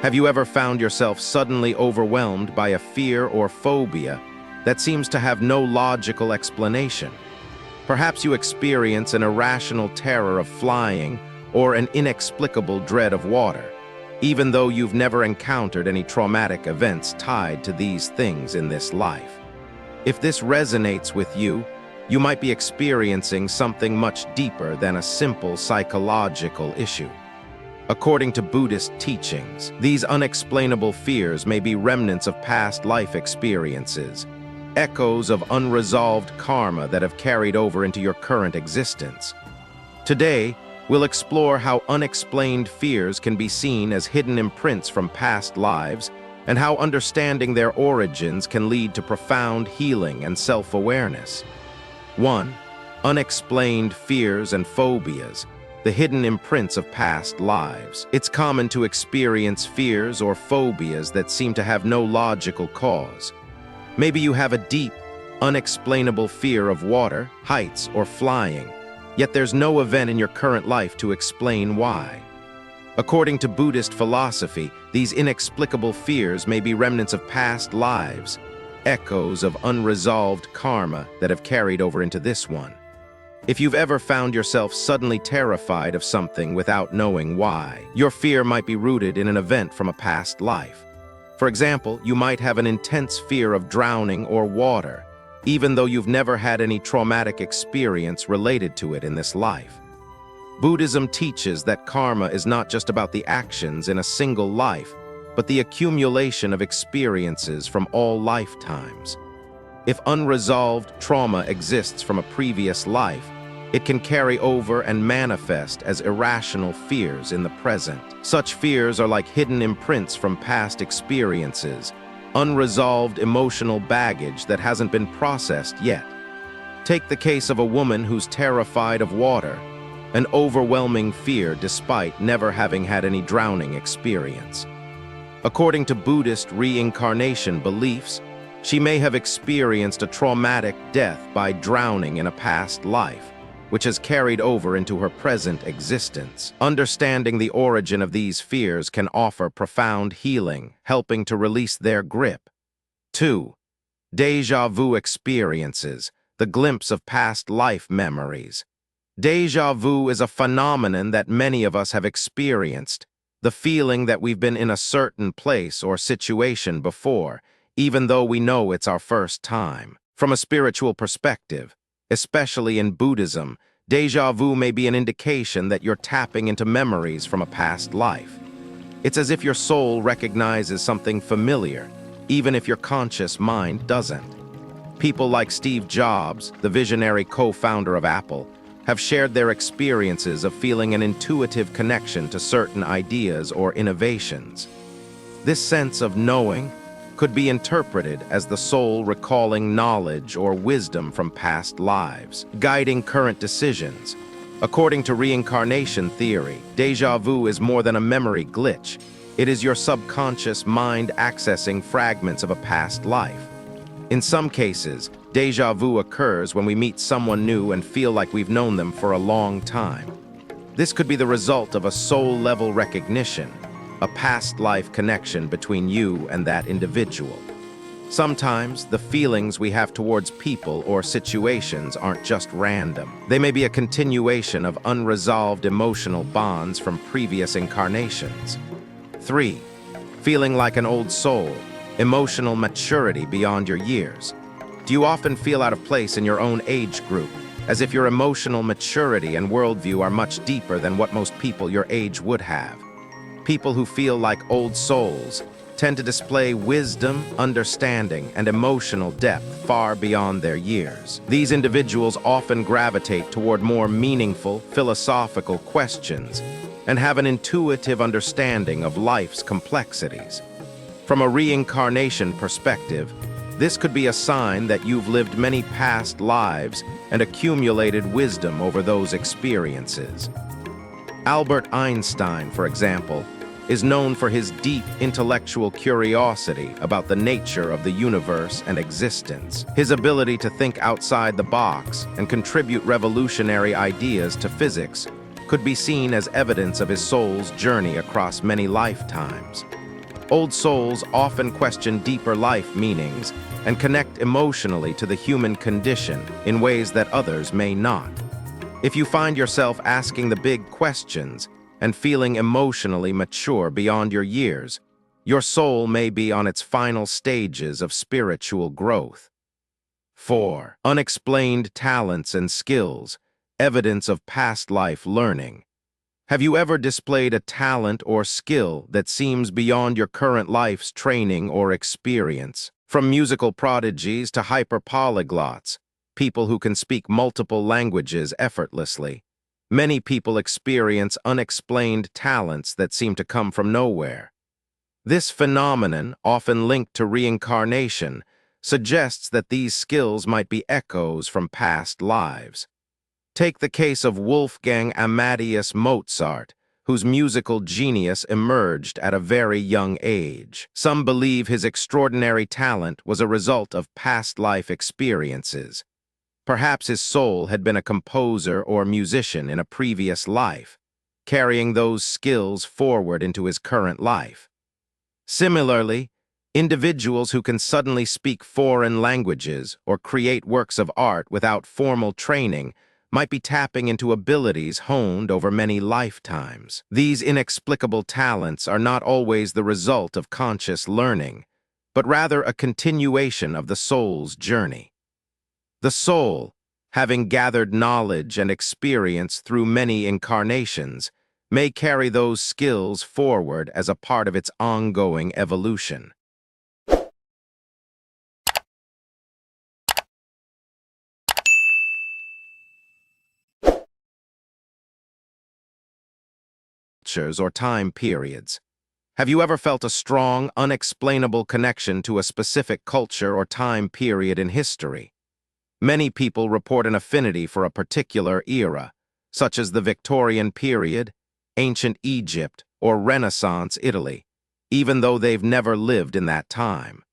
Have you ever found yourself suddenly overwhelmed by a fear or phobia that seems to have no logical explanation? Perhaps you experience an irrational terror of flying or an inexplicable dread of water, even though you've never encountered any traumatic events tied to these things in this life. If this resonates with you, you might be experiencing something much deeper than a simple psychological issue. According to Buddhist teachings, these unexplainable fears may be remnants of past life experiences, echoes of unresolved karma that have carried over into your current existence. Today, we'll explore how unexplained fears can be seen as hidden imprints from past lives, and how understanding their origins can lead to profound healing and self-awareness. 1. Unexplained fears and phobias, the hidden imprints of past lives. It's common to experience fears or phobias that seem to have no logical cause. Maybe you have a deep, unexplainable fear of water, heights, or flying, yet there's no event in your current life to explain why. According to Buddhist philosophy, these inexplicable fears may be remnants of past lives, echoes of unresolved karma that have carried over into this one. If you've ever found yourself suddenly terrified of something without knowing why, your fear might be rooted in an event from a past life. For example, you might have an intense fear of drowning or water, even though you've never had any traumatic experience related to it in this life. Buddhism teaches that karma is not just about the actions in a single life, but the accumulation of experiences from all lifetimes. If unresolved trauma exists from a previous life, it can carry over and manifest as irrational fears in the present. Such fears are like hidden imprints from past experiences, unresolved emotional baggage that hasn't been processed yet. Take the case of a woman who's terrified of water, an overwhelming fear despite never having had any drowning experience. According to Buddhist reincarnation beliefs, she may have experienced a traumatic death by drowning in a past life, which has carried over into her present existence. Understanding the origin of these fears can offer profound healing, helping to release their grip. 2. Déjà vu experiences, the glimpse of past life memories. Déjà vu is a phenomenon that many of us have experienced, the feeling that we've been in a certain place or situation before, even though we know it's our first time. From a spiritual perspective, especially in Buddhism, déjà vu may be an indication that you're tapping into memories from a past life. It's as if your soul recognizes something familiar, even if your conscious mind doesn't. People like Steve Jobs, the visionary co-founder of Apple, have shared their experiences of feeling an intuitive connection to certain ideas or innovations. This sense of knowing could be interpreted as the soul recalling knowledge or wisdom from past lives, guiding current decisions. According to reincarnation theory, déjà vu is more than a memory glitch. It is your subconscious mind accessing fragments of a past life. In some cases, déjà vu occurs when we meet someone new and feel like we've known them for a long time. This could be the result of a soul-level recognition, a past life connection between you and that individual. Sometimes, the feelings we have towards people or situations aren't just random. They may be a continuation of unresolved emotional bonds from previous incarnations. 3. Feeling like an old soul, emotional maturity beyond your years. Do you often feel out of place in your own age group, as if your emotional maturity and worldview are much deeper than what most people your age would have? People who feel like old souls tend to display wisdom, understanding, and emotional depth far beyond their years. These individuals often gravitate toward more meaningful, philosophical questions and have an intuitive understanding of life's complexities. From a reincarnation perspective, this could be a sign that you've lived many past lives and accumulated wisdom over those experiences. Albert Einstein, for example, is known for his deep intellectual curiosity about the nature of the universe and existence. His ability to think outside the box and contribute revolutionary ideas to physics could be seen as evidence of his soul's journey across many lifetimes. Old souls often question deeper life meanings and connect emotionally to the human condition in ways that others may not. If you find yourself asking the big questions and feeling emotionally mature beyond your years, your soul may be on its final stages of spiritual growth. 4. Unexplained talents and skills, evidence of past life learning. Have you ever displayed a talent or skill that seems beyond your current life's training or experience? From musical prodigies to hyperpolyglots, people who can speak multiple languages effortlessly, many people experience unexplained talents that seem to come from nowhere. This phenomenon, often linked to reincarnation, suggests that these skills might be echoes from past lives. Take the case of Wolfgang Amadeus Mozart, whose musical genius emerged at a very young age. Some believe his extraordinary talent was a result of past life experiences. Perhaps his soul had been a composer or musician in a previous life, carrying those skills forward into his current life. Similarly, individuals who can suddenly speak foreign languages or create works of art without formal training might be tapping into abilities honed over many lifetimes. These inexplicable talents are not always the result of conscious learning, but rather a continuation of the soul's journey. The soul, having gathered knowledge and experience through many incarnations, may carry those skills forward as a part of its ongoing evolution. Cultures or time periods. Have you ever felt a strong, unexplainable connection to a specific culture or time period in history? Many people report an affinity for a particular era, such as the Victorian period, ancient Egypt, or Renaissance Italy, even though they've never lived in that time.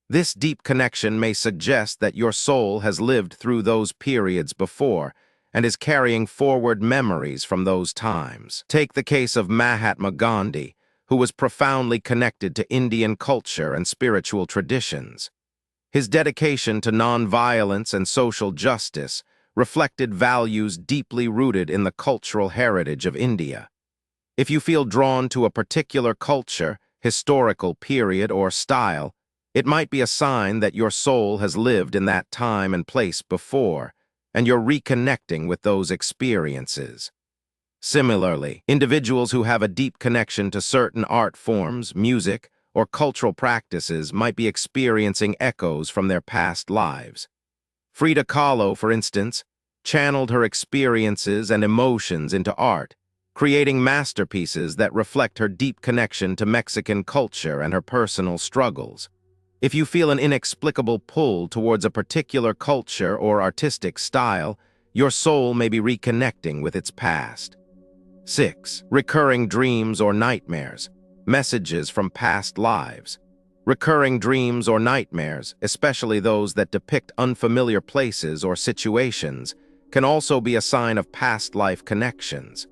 This deep connection may suggest that your soul has lived through those periods before and is carrying forward memories from those times. Take the case of Mahatma Gandhi, who was profoundly connected to Indian culture and spiritual traditions. His dedication to nonviolence and social justice reflected values deeply rooted in the cultural heritage of India. If you feel drawn to a particular culture, historical period, or style, it might be a sign that your soul has lived in that time and place before, and you're reconnecting with those experiences. Similarly, individuals who have a deep connection to certain art forms, music, or cultural practices might be experiencing echoes from their past lives. Frida Kahlo, for instance, channeled her experiences and emotions into art, creating masterpieces that reflect her deep connection to Mexican culture and her personal struggles. If you feel an inexplicable pull towards a particular culture or artistic style, your soul may be reconnecting with its past. 6. Recurring dreams or nightmares, messages from past lives. Recurring dreams or nightmares, especially those that depict unfamiliar places or situations, can also be a sign of past life connections.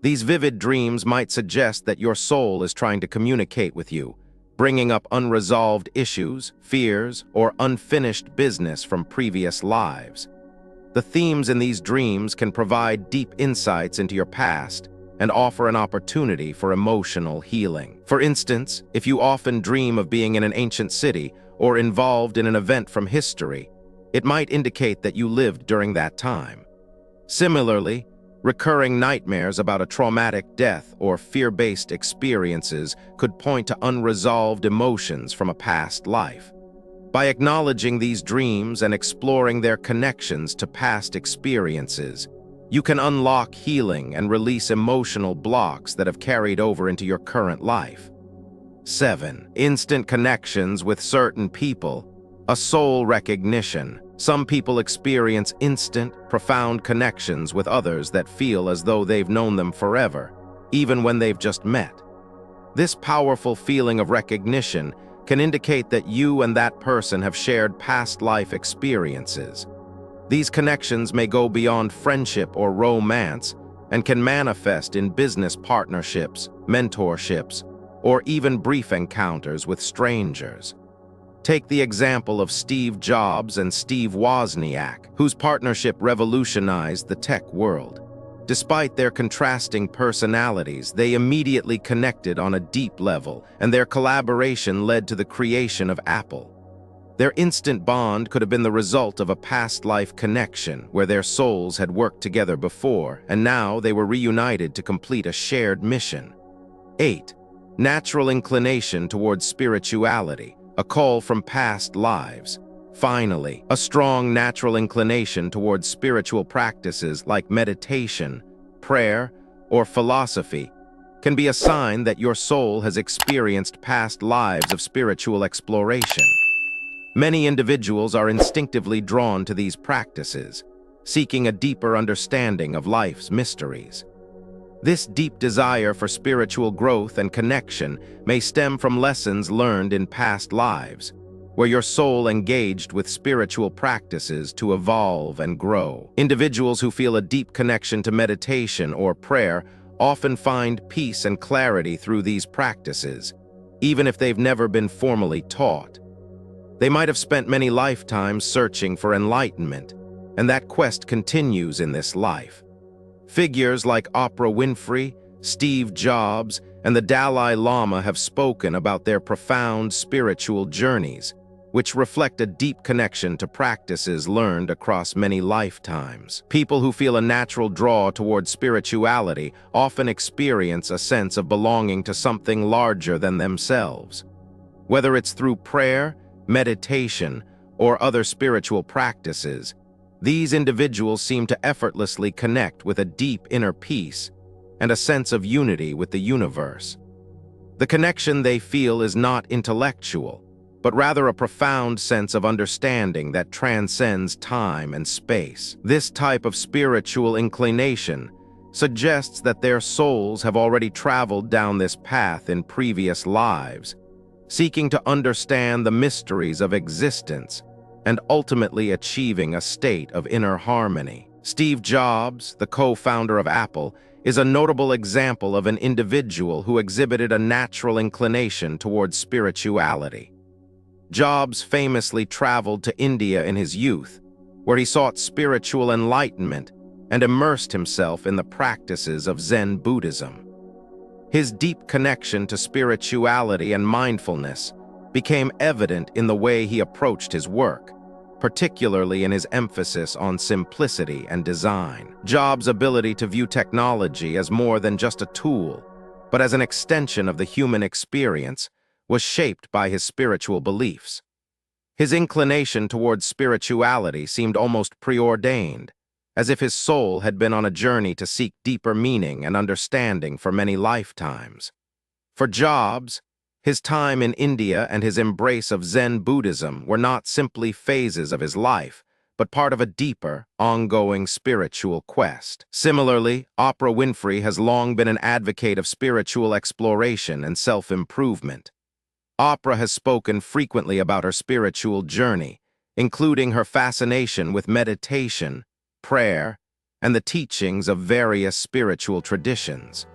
These vivid dreams might suggest that your soul is trying to communicate with you, bringing up unresolved issues, fears, or unfinished business from previous lives. The themes in these dreams can provide deep insights into your past and offer an opportunity for emotional healing. For instance, if you often dream of being in an ancient city or involved in an event from history, it might indicate that you lived during that time. Similarly, recurring nightmares about a traumatic death or fear-based experiences could point to unresolved emotions from a past life. By acknowledging these dreams and exploring their connections to past experiences, you can unlock healing and release emotional blocks that have carried over into your current life. 7. Instant connections with certain people, a soul recognition. Some people experience instant, profound connections with others that feel as though they've known them forever, even when they've just met. This powerful feeling of recognition can indicate that you and that person have shared past life experiences. These connections may go beyond friendship or romance and can manifest in business partnerships, mentorships, or even brief encounters with strangers. Take the example of Steve Jobs and Steve Wozniak, whose partnership revolutionized the tech world. Despite their contrasting personalities, they immediately connected on a deep level, and their collaboration led to the creation of Apple. Their instant bond could have been the result of a past life connection, where their souls had worked together before, and now they were reunited to complete a shared mission. 8. Natural inclination towards spirituality, a call from past lives. Finally, a strong natural inclination towards spiritual practices like meditation, prayer, or philosophy can be a sign that your soul has experienced past lives of spiritual exploration. Many individuals are instinctively drawn to these practices, seeking a deeper understanding of life's mysteries. This deep desire for spiritual growth and connection may stem from lessons learned in past lives, where your soul engaged with spiritual practices to evolve and grow. Individuals who feel a deep connection to meditation or prayer often find peace and clarity through these practices, even if they've never been formally taught. They might have spent many lifetimes searching for enlightenment, and that quest continues in this life. Figures like Oprah Winfrey, Steve Jobs, and the Dalai Lama have spoken about their profound spiritual journeys, which reflect a deep connection to practices learned across many lifetimes. People who feel a natural draw toward spirituality often experience a sense of belonging to something larger than themselves. Whether it's through prayer, meditation, or other spiritual practices, these individuals seem to effortlessly connect with a deep inner peace and a sense of unity with the universe. The connection they feel is not intellectual, but rather a profound sense of understanding that transcends time and space. This type of spiritual inclination suggests that their souls have already traveled down this path in previous lives, seeking to understand the mysteries of existence and ultimately achieving a state of inner harmony. Steve Jobs, the co-founder of Apple, is a notable example of an individual who exhibited a natural inclination towards spirituality. Jobs famously traveled to India in his youth, where he sought spiritual enlightenment and immersed himself in the practices of Zen Buddhism. His deep connection to spirituality and mindfulness became evident in the way he approached his work, particularly in his emphasis on simplicity and design. Jobs' ability to view technology as more than just a tool, but as an extension of the human experience, was shaped by his spiritual beliefs. His inclination towards spirituality seemed almost preordained, as if his soul had been on a journey to seek deeper meaning and understanding for many lifetimes. For Jobs, his time in India and his embrace of Zen Buddhism were not simply phases of his life, but part of a deeper, ongoing spiritual quest. Similarly, Oprah Winfrey has long been an advocate of spiritual exploration and self-improvement. Oprah has spoken frequently about her spiritual journey, including her fascination with meditation, prayer, and the teachings of various spiritual traditions.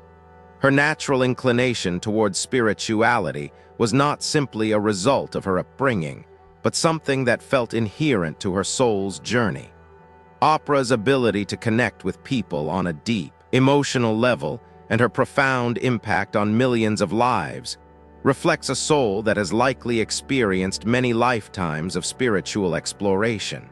Her natural inclination towards spirituality was not simply a result of her upbringing, but something that felt inherent to her soul's journey. Oprah's ability to connect with people on a deep, emotional level and her profound impact on millions of lives reflects a soul that has likely experienced many lifetimes of spiritual exploration.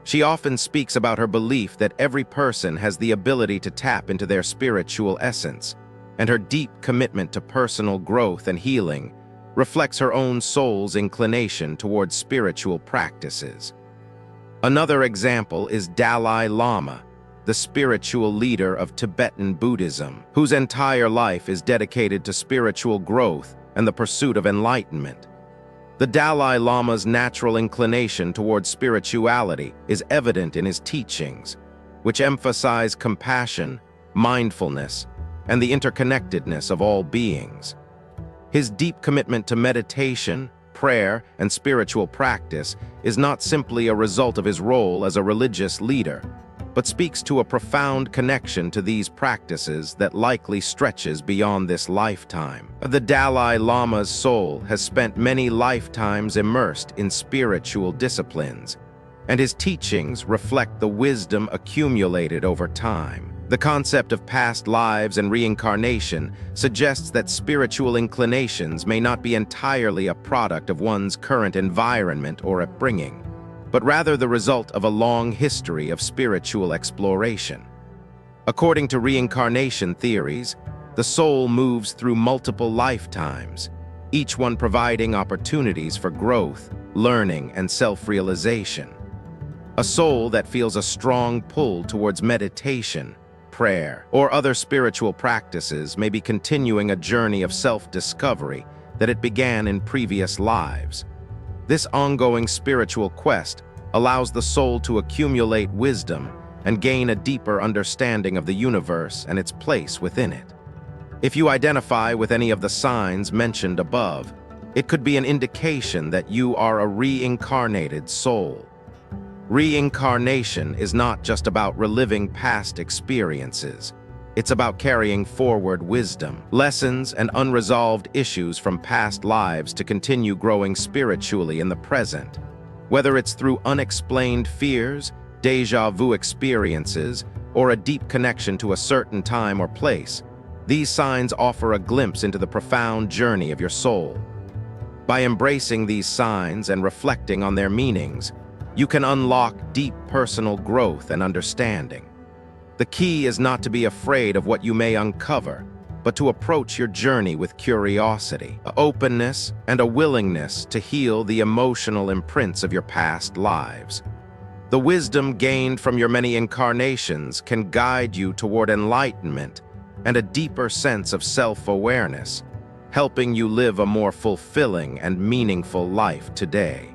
She often speaks about her belief that every person has the ability to tap into their spiritual essence, and her deep commitment to personal growth and healing reflects her own soul's inclination towards spiritual practices. Another example is Dalai Lama, the spiritual leader of Tibetan Buddhism, whose entire life is dedicated to spiritual growth and the pursuit of enlightenment. The Dalai Lama's natural inclination towards spirituality is evident in his teachings, which emphasize compassion, mindfulness, and the interconnectedness of all beings. His deep commitment to meditation, prayer, and spiritual practice is not simply a result of his role as a religious leader, but speaks to a profound connection to these practices that likely stretches beyond this lifetime. The Dalai Lama's soul has spent many lifetimes immersed in spiritual disciplines, and his teachings reflect the wisdom accumulated over time. The concept of past lives and reincarnation suggests that spiritual inclinations may not be entirely a product of one's current environment or upbringing, but rather the result of a long history of spiritual exploration. According to reincarnation theories, the soul moves through multiple lifetimes, each one providing opportunities for growth, learning, and self-realization. A soul that feels a strong pull towards meditation, prayer, or other spiritual practices may be continuing a journey of self-discovery that it began in previous lives. This ongoing spiritual quest allows the soul to accumulate wisdom and gain a deeper understanding of the universe and its place within it. If you identify with any of the signs mentioned above, it could be an indication that you are a reincarnated soul. Reincarnation is not just about reliving past experiences. It's about carrying forward wisdom, lessons, and unresolved issues from past lives to continue growing spiritually in the present. Whether it's through unexplained fears, déjà vu experiences, or a deep connection to a certain time or place, these signs offer a glimpse into the profound journey of your soul. By embracing these signs and reflecting on their meanings, you can unlock deep personal growth and understanding. The key is not to be afraid of what you may uncover, but to approach your journey with curiosity, openness, and a willingness to heal the emotional imprints of your past lives. The wisdom gained from your many incarnations can guide you toward enlightenment and a deeper sense of self-awareness, helping you live a more fulfilling and meaningful life today.